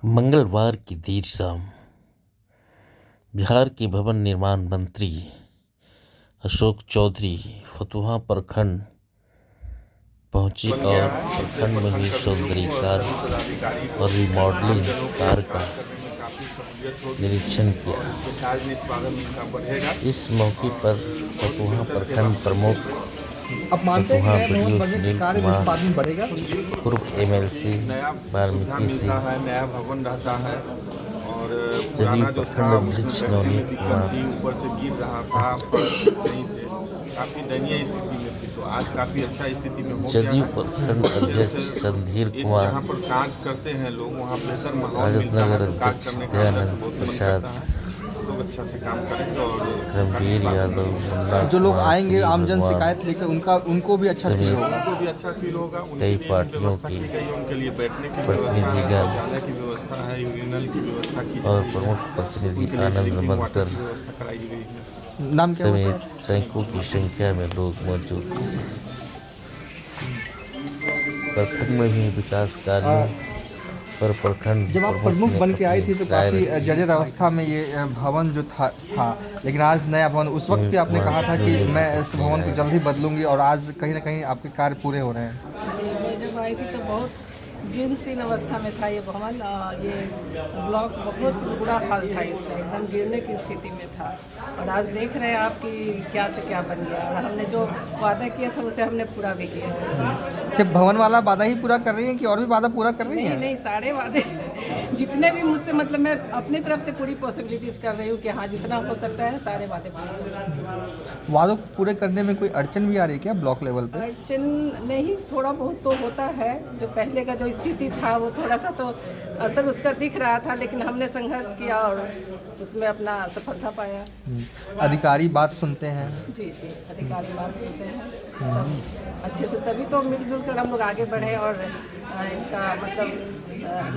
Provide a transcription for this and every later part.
मंगलवार की देर शाम बिहार के भवन निर्माण मंत्री अशोक चौधरी फतुहा प्रखंड पहुंचे और प्रखंड में हुई सौंदर्यीकरण और रिमॉडलिंग कार्य का निरीक्षण किया। इस मौके पर फतुहा प्रखंड प्रमुख फतुहा वीडियो सुनील कुमार पूर्व MLC वाल्मीकि सिंह, जदयू प्रखंड अध्यक्ष नवनीत कुमार, काफी दयनीय स्थिति में थी, तो आज काफी अच्छा स्थिति में हो जदयू प्रखंड अध्यक्ष रणधीर कुमार, जहाँ पर कार्य करते हैं लोग वहाँ बेहतर माहौल राजद नगर अध्यक्ष दयानंद प्रसाद, लोग अच्छा से काम करेंगे और रणबीर यादव, मुन्ना जो लोग कुमार, आएंगे श्री आमजन भगवान, शिकायत लेकर उनको भी अच्छा फील होगा। उनको भी अच्छा फील होगा। कई पार्टियों की उनके लिए बैठने की प्रतिनिधिगण शौचालय की व्यवस्था है, यूरिनल की व्यवस्था की और प्रमुख प्रतिनिधि आनंद मधुकर व्यवस्था कराई गई है। नाम क्या है? समेत सैकड़ों की संख्या में लोग मौजूद थे। प्रखंड में भी विकास कार्यों पर प्रखंड जब आप प्रमुख बन के आई थी तो काफी जर्जर अवस्था में ये भवन जो था, लेकिन आज नया भवन, उस वक्त भी आपने कहा था कि मैं इस भवन को जल्द ही बदलूंगी और आज कहीं ना कहीं आपके कार्य पूरे हो रहे हैं। जी, मैं जब आई थी तो बहुत जीर्णशीर्ण अवस्था में था ये भवन। ये ब्लॉक बहुत बुरा हाल था, इसका एकदम गिरने की स्थिति में था। और आज देख रहे हैं आप कि क्या से क्या बन गया, और हमने जो वादा किया था उसे हमने पूरा भी किया। सिर्फ भवन वाला वादा ही पूरा कर रही हैं कि और भी वादा पूरा कर रही हैं? नहीं, सारे वादे जितने भी मुझसे, मतलब मैं अपनी तरफ से पूरी पॉसिबिलिटीज कर रही हूँ कि हाँ जितना हो सकता है सारे वादे पूरे। वादों पूरे करने में कोई अड़चन भी आ रही है क्या ब्लॉक लेवल पे? अड़चन नहीं, थोड़ा बहुत तो होता है। जो पहले का जो स्थिति था वो थोड़ा सा तो असर उसका दिख रहा था, लेकिन हमने संघर्ष किया और उसमें अपना सफलता पाया। अधिकारी बात सुनते हैं? जी, अधिकारी बात सुनते हैं सब अच्छे से, तभी तो मिलजुल कर हम लोग आगे बढ़े और इसका मतलब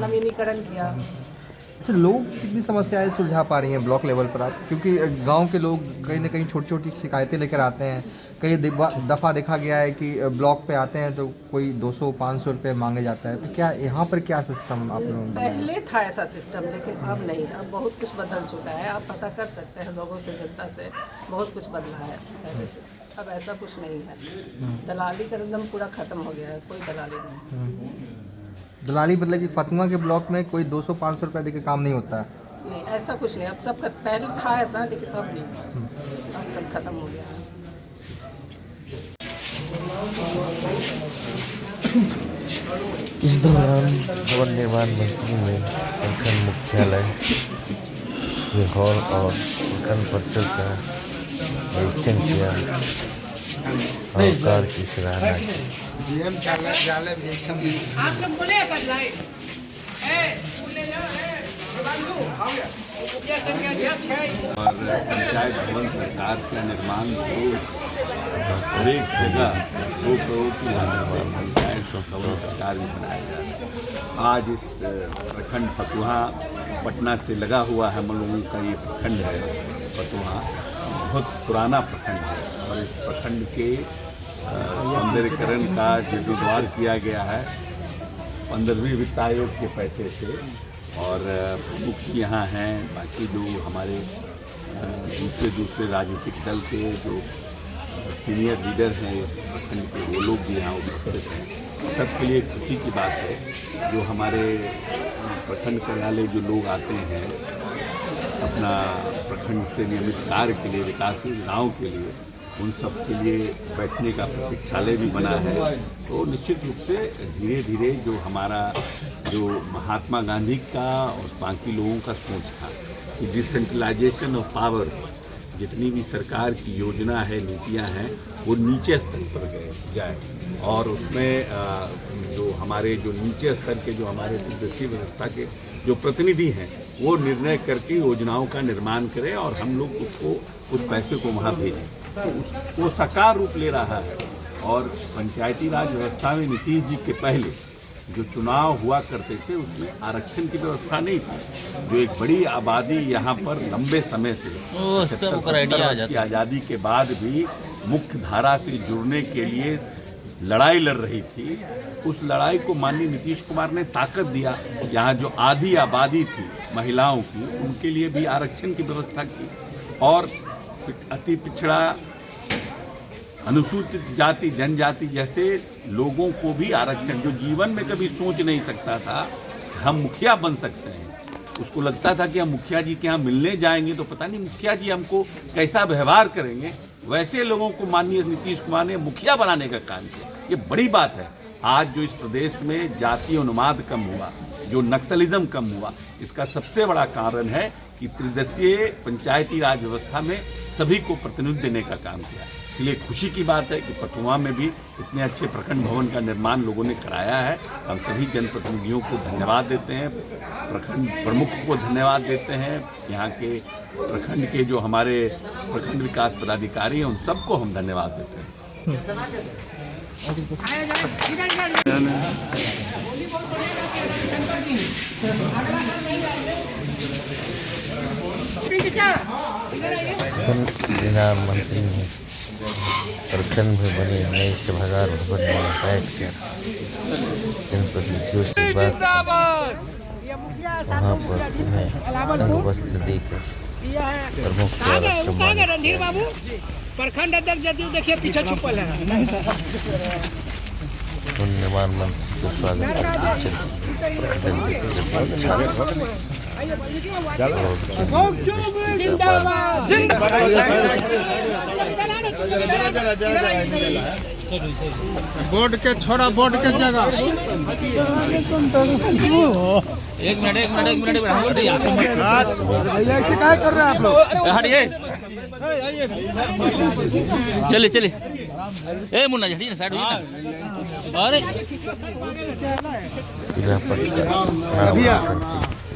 नवीनीकरण किया। अच्छा, लोग कितनी समस्याएं सुलझा पा रही हैं ब्लॉक लेवल पर आप? क्योंकि गांव के लोग कहीं ना कहीं छोटी छोटी शिकायतें लेकर आते हैं। कई दफ़ा देखा गया है कि ब्लॉक पे आते हैं तो कोई 200-500 रुपये मांगे जाता है। तो क्या यहाँ पर क्या सिस्टम आप लोगों ने? पहले था ऐसा सिस्टम, लेकिन अब नहीं, अब बहुत कुछ बदल चुका है। आप पता कर सकते हैं लोगों से, जनता से, बहुत कुछ बदला है पहले से। अब ऐसा कुछ नहीं है। दलाली का एकदम पूरा खत्म हो गया है, कोई दलाली नहीं। दलाली मतलब कि फतुहा के ब्लॉक में कोई 200-500 रुपये देकर काम नहीं होता है? नहीं, ऐसा कुछ नहीं। अब सब पहले था ऐसा, लेकिन अब नहीं, अब सब खत्म हो गया है। इस दौरान भवन निर्माण मंत्री ने प्रखंड मुख्यालय के हॉल और प्रखंड परिसर का निरीक्षण किया और कार्य की सराहना की। आप लोग बोले लाइट और पंचायत भवन सरकार का निर्माण हर एक जगह 2 करोड़ की लागत से पंचायत भवन सरकार भी बनाया जा रहा है। आज इस प्रखंड फतुहा पटना से लगा हुआ है, हम लोगों का ये प्रखंड है फतुहा, बहुत पुराना प्रखंड है और इस प्रखंड के सौंदर्यीकरण का जीर्णोद्धार किया गया है 15वीं वित्त आयोग के पैसे से। और प्रमुख यहाँ हैं, बाकी जो हमारे दूसरे राजनीतिक दल के जो सीनियर लीडर हैं इस प्रखंड के, वो लोग भी यहाँ उपस्थित हैं। सबके लिए खुशी की बात है जो हमारे प्रखंड कार्यालय जो लोग आते हैं अपना प्रखंड से नियमित कार्य के लिए, विकास योजनाओं के लिए, उन सब के लिए बैठने का प्रतीक्षालय भी बना है। तो निश्चित रूप से धीरे धीरे जो हमारा जो महात्मा गांधी का और बाकी लोगों का सोच था कि डिसेंट्रलाइजेशन ऑफ पावर, जितनी भी सरकार की योजना है, नीतियां हैं, वो नीचे स्तर पर जाए और उसमें जो हमारे जो नीचे स्तर के जो हमारे विदेशी व्यवस्था के जो प्रतिनिधि हैं वो निर्णय करके योजनाओं का निर्माण करें और हम लोग उसको उस पैसे को वहाँ भेजें। तो उसको साकार रूप ले रहा है। और पंचायती राज व्यवस्था में नीतीश जी के पहले जो चुनाव हुआ करते थे उसमें आरक्षण की व्यवस्था नहीं थी। जो एक बड़ी आबादी यहाँ पर लंबे समय से 70 वर्ष की आज़ादी के बाद भी मुख्य धारा से जुड़ने के लिए लड़ाई लड़ रही थी, उस लड़ाई को माननीय नीतीश कुमार ने ताकत दिया। यहाँ जो आधी आबादी थी महिलाओं की, उनके लिए भी आरक्षण की व्यवस्था की और अति पिछड़ा, अनुसूचित जाति, जनजाति जैसे लोगों को भी आरक्षण, जो जीवन में कभी सोच नहीं सकता था हम मुखिया बन सकते हैं, उसको लगता था कि हम मुखिया जी के यहाँ मिलने जाएंगे तो पता नहीं मुखिया जी हमको कैसा व्यवहार करेंगे, वैसे लोगों को माननीय नीतीश कुमार ने मुखिया बनाने का काम किया। ये बड़ी बात है। आज जो इस प्रदेश में जातीय उन्माद कम हुआ, जो नक्सलिज्म कम हुआ, इसका सबसे बड़ा कारण है कि त्रिदलीय पंचायती राज व्यवस्था में सभी को प्रतिनिधित्व देने का काम किया। इसलिए खुशी की बात है कि पटुआ में भी इतने अच्छे प्रखंड भवन का निर्माण लोगों ने कराया है। हम सभी जनप्रतिनिधियों को धन्यवाद देते हैं, प्रखंड प्रमुख को धन्यवाद देते हैं, यहाँ के प्रखंड के जो हमारे प्रखंड विकास पदाधिकारी हैं उन सबको हम धन्यवाद देते हैं। प्रधानमंत्री ने प्रखंड में बने नए सभागार भवन में बैठकर जनप्रतिनिधियों से बात वहाँ पर उन्हें अंग वस्त्र देकर प्रमुख द्वारा सम्मानित प्रखंड अध्यक्ष जदयू देखिए पीछे छुपल है। निर्माण मंत्री को स्वागत बोर्ड के थोड़ा बोर्ड के जगह एक मिनट शिकायत कर रहे हैं आप लोग। हटिए, चलिए ए मुन्ना जी हटिए ना, साइड होइए ना। अरे सिरा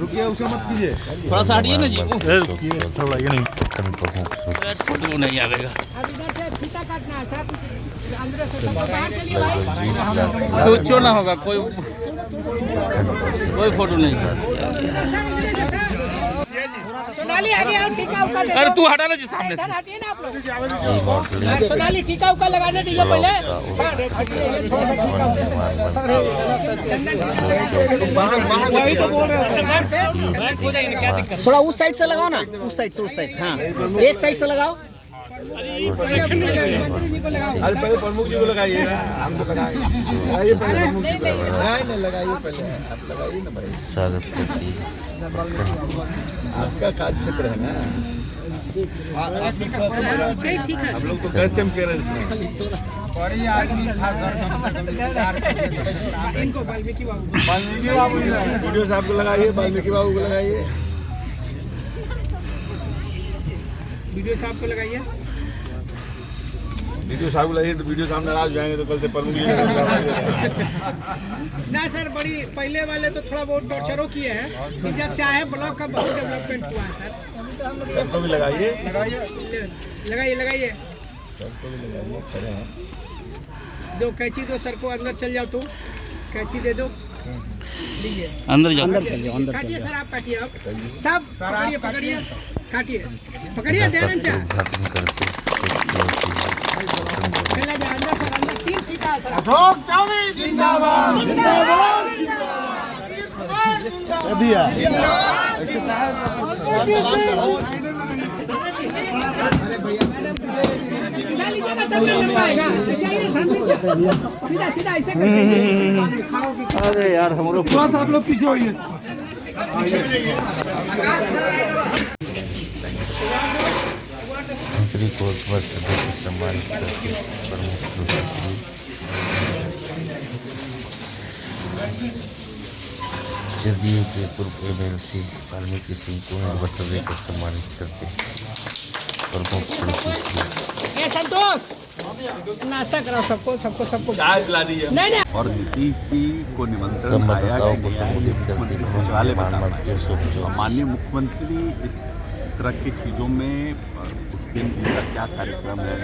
रुकिए, उसे मत कीजिए, थोड़ा सा हटिए ना जी। थोड़ा ये नहीं प्रमुख फोटो नहीं आवेगा, कुछ ना होगा, कोई फोटो नहीं। सोनाली आगे आओ, टीका उका दे। अरे तू हटा ना जी सामने से। हटिए ना आप लोग। सोनाली टीका उका लगाने दीजिए पहले। ये थोड़ा सा टीका वही तो बोल रहे हैं। थोड़ा उस साइड से लगाओ ना, उस साइड से। हाँ, एक साइड से लगाओ। अरे पहले प्रमुख जी को लगाइए, हमको लगाइए पहले, प्रमुख जी को लगाइए पहले, आप लगाइए ना भाई। स्वागत करती आपका कार्य क्षेत्र है ना, आप लोग तो कस्टम कह रहे हैं। वाल्मीकि बाबू वीडियो साहब को लगाइए, वाल्मीकि बाबू को लगाइए, वीडियो साहब को लगाइए। वीडियो साहब को लगाइए तो वीडियो साहब नाराज जाएंगे तो कल से प्रमुख जी ना सर, बड़ी पहले वाले तो थोड़ा बहुत टॉर्चरों किए हैं, जब से आए ब्लॉक का बहुत डेवलपमेंट हुआ है सर। सबको भी लगाइए, लगाइए। दो कैंची दो सर को, अंदर चल जाओ, तुम कैंची दे दो, लीजिए अंदर चल जाओ। काटिए सर, आप काटिए, आप सब पकड़िए, पकड़िए ध्यान से। उद्घाटन करते अंदर सर, अंदर 3 फीटा है सर। अशोक चौधरी जिंदाबाद, जिंदाबाद, सीधा लीजिएगा तब ना लग पाएगा, सीधा ऐसे करके। अरे यार हमरो बस आप लोग पीछे होइए। मंत्री को वस्त्र देकर सम्मानित करके प्रमुख श्री जदयू के पूर्व एमएलसी वाल्मीकि सिंह को वस्त्र देकर सम्मानित करते प्रमुख श्री संतोष नाश्ता कराओ सबको चाय पिला दीजिए। नहीं। और नीतीश जी को निमंत्रण आया संवाददाताओं को कि संबोधित करते सचिवालय प्रधानमंत्री सुबह माननीय मुख्यमंत्री इस तरह की चीज़ों में उस दिन उनका क्या कार्यक्रम है,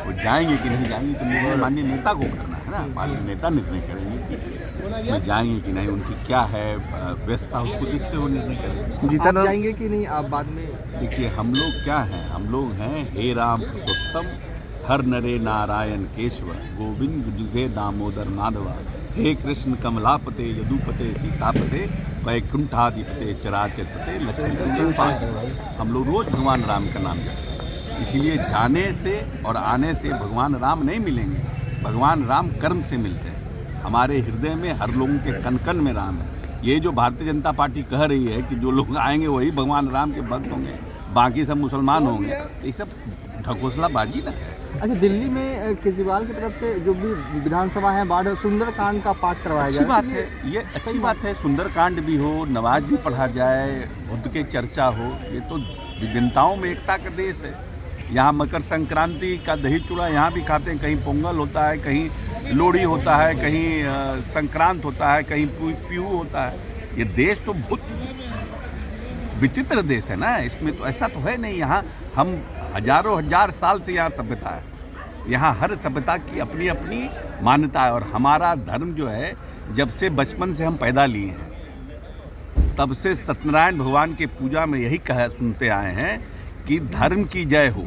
वो जाएंगे कि नहीं जाएंगे, तो निर्णय माननीय नेता को करना है ना, माननीय नेता निर्णय करेंगे कि उसमें जाएंगे कि नहीं, उनकी क्या है व्यवस्था, उसको देखते हुए निर्णय करेंगे। आप जाएंगे कि नहीं आप बाद में? देखिए हम लोग क्या हैं, हम लोग हैं हे राम पुरुषोत्तम हर नरे नारायण केशव गोविंद जुगे दामोदर माधवा हे कृष्ण कमलापते यदुपते सीतापते वैकुंठाधिपते चराचरपते लक्ष्मीपते पाहि। हम लोग रोज भगवान राम का नाम जपते हैं, इसीलिए जाने से और आने से भगवान राम नहीं मिलेंगे, भगवान राम कर्म से मिलते हैं। हमारे हृदय में हर लोगों के कण कण में राम है। ये जो भारतीय जनता पार्टी कह रही है कि जो लोग आएंगे वही भगवान राम के भक्त होंगे, बाकी सब मुसलमान होंगे, ये सब ढकोसलाबाजी ना है। अच्छा, दिल्ली में केजरीवाल की तरफ से जो भी विधानसभा है बाढ़ सुंदरकांड का पाठ करवाया अच्छी बात है, ये अच्छी बात है। सुंदरकांड भी हो, नमाज भी पढ़ा जाए, बुद्ध के चर्चा हो, ये तो विभिन्नताओं में एकता का देश है। यहाँ मकर संक्रांति का दही चूड़ा यहाँ भी खाते हैं, कहीं पोंगल होता है, कहीं लोहड़ी होता है, कहीं संक्रांत होता है, कहीं पीहू होता है। ये देश तो बहुत विचित्र देश है ना, इसमें तो ऐसा तो है नहीं। यहाँ हम हजारों हजार साल से यहाँ सभ्यता है, यहाँ हर सभ्यता की अपनी अपनी मान्यता है। और हमारा धर्म जो है, जब से बचपन से हम पैदा लिए हैं तब से सत्यनारायण भगवान के पूजा में यही सुनते आए हैं कि धर्म की जय हो।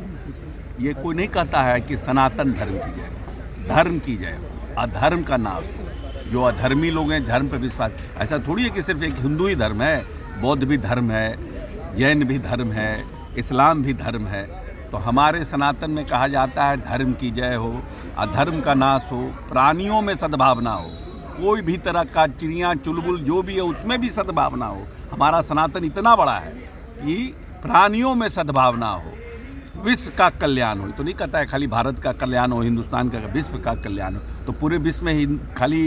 ये कोई नहीं कहता है कि सनातन धर्म की जय हो, धर्म की जय हो, अधर्म का नाश हो। जो अधर्मी लोग हैं, धर्म पर विश्वास, ऐसा थोड़ी है कि सिर्फ एक हिंदू ही धर्म है, बौद्ध भी धर्म है, जैन भी धर्म है, इस्लाम भी धर्म है। तो हमारे सनातन में कहा जाता है धर्म की जय हो, अधर्म का नाश हो, प्राणियों में सद्भावना हो, कोई भी तरह का चिड़िया चुलबुल जो भी है उसमें भी सद्भावना हो। हमारा सनातन इतना बड़ा है कि प्राणियों में सद्भावना हो, विश्व का कल्याण हो। तो नहीं कहता है खाली भारत का कल्याण हो, हिंदुस्तान का, विश्व का कल्याण हो। तो पूरे विश्व में ही खाली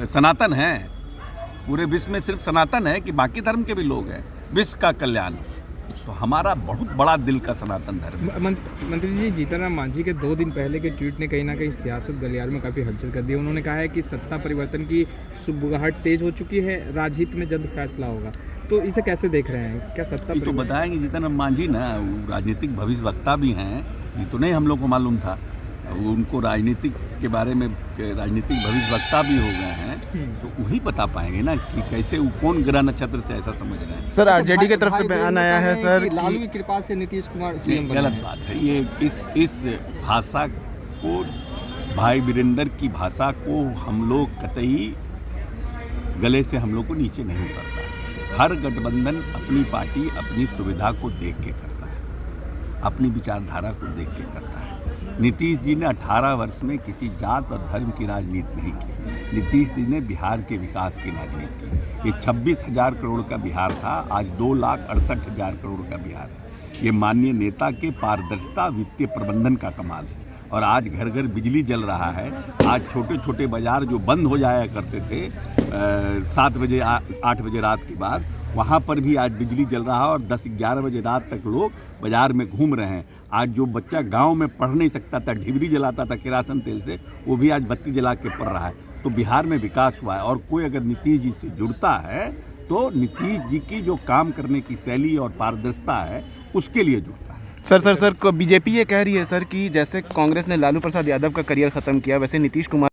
सनातन है, पूरे विश्व में सिर्फ सनातन है कि बाकी धर्म के भी लोग हैं, विश्व का कल्याण हो। तो हमारा बहुत बड़ा दिल का सनातन धर्म है। मंत्री जी, जीतन राम मांझी के 2 दिन पहले के ट्वीट ने कहीं ना कहीं सियासत गलियार में काफ़ी हलचल कर दी। उन्होंने कहा है कि सत्ता परिवर्तन की सुबगाहट तेज हो चुकी है, राजहित में जल्द फैसला होगा। तो इसे कैसे देख रहे हैं? क्या सत्ता तो बताएंगे जीतन राम मांझी ना, राजनीतिक भविष्यवक्ता भी हैं, ये तो नहीं हम लोग को मालूम था। उनको राजनीतिक के बारे में राजनीतिक भविष्यवक्ता भी हो गए हैं, तो वही बता पाएंगे ना कि कैसे वो कौन ग्रह नक्षत्र से ऐसा समझ रहे हैं। सर, आरजेडी की तरफ से बयान आया है सर कि लालू की कृपा से नीतीश कुमार सीएम बने। गलत बात है ये। इस भाषा को, भाई वीरेंद्र की भाषा को हम लोग कतई गले से हम लोग को नीचे नहीं उतरता। हर गठबंधन अपनी पार्टी अपनी सुविधा को देख के करता है, अपनी विचारधारा को देख के करता है। नीतीश जी ने 18 वर्ष में किसी जात और धर्म की राजनीति नहीं की। नीतीश जी ने बिहार के विकास की राजनीति की। ये 26,000 करोड़ का बिहार था, आज 2,68,000 करोड़ का बिहार है। ये माननीय नेता के पारदर्शिता, वित्तीय प्रबंधन का कमाल है। और आज घर घर बिजली जल रहा है। आज छोटे छोटे बाज़ार जो बंद हो जाया करते थे 7 बजे 8 बजे रात के बाद, वहाँ पर भी आज बिजली जल रहा है और 10-11 बजे रात तक लोग बाज़ार में घूम रहे हैं। आज जो बच्चा गांव में पढ़ नहीं सकता था, ढिबरी जलाता था किरासन तेल से, वो भी आज बत्ती जला के पढ़ रहा है। तो बिहार में विकास हुआ है। और कोई अगर नीतीश जी से जुड़ता है तो नीतीश जी की जो काम करने की शैली और पारदर्शिता है उसके लिए जुड़ता है। सर बीजेपी ये कह रही है सर कि जैसे कांग्रेस ने लालू प्रसाद यादव का करियर ख़त्म किया, वैसे नीतीश कुमार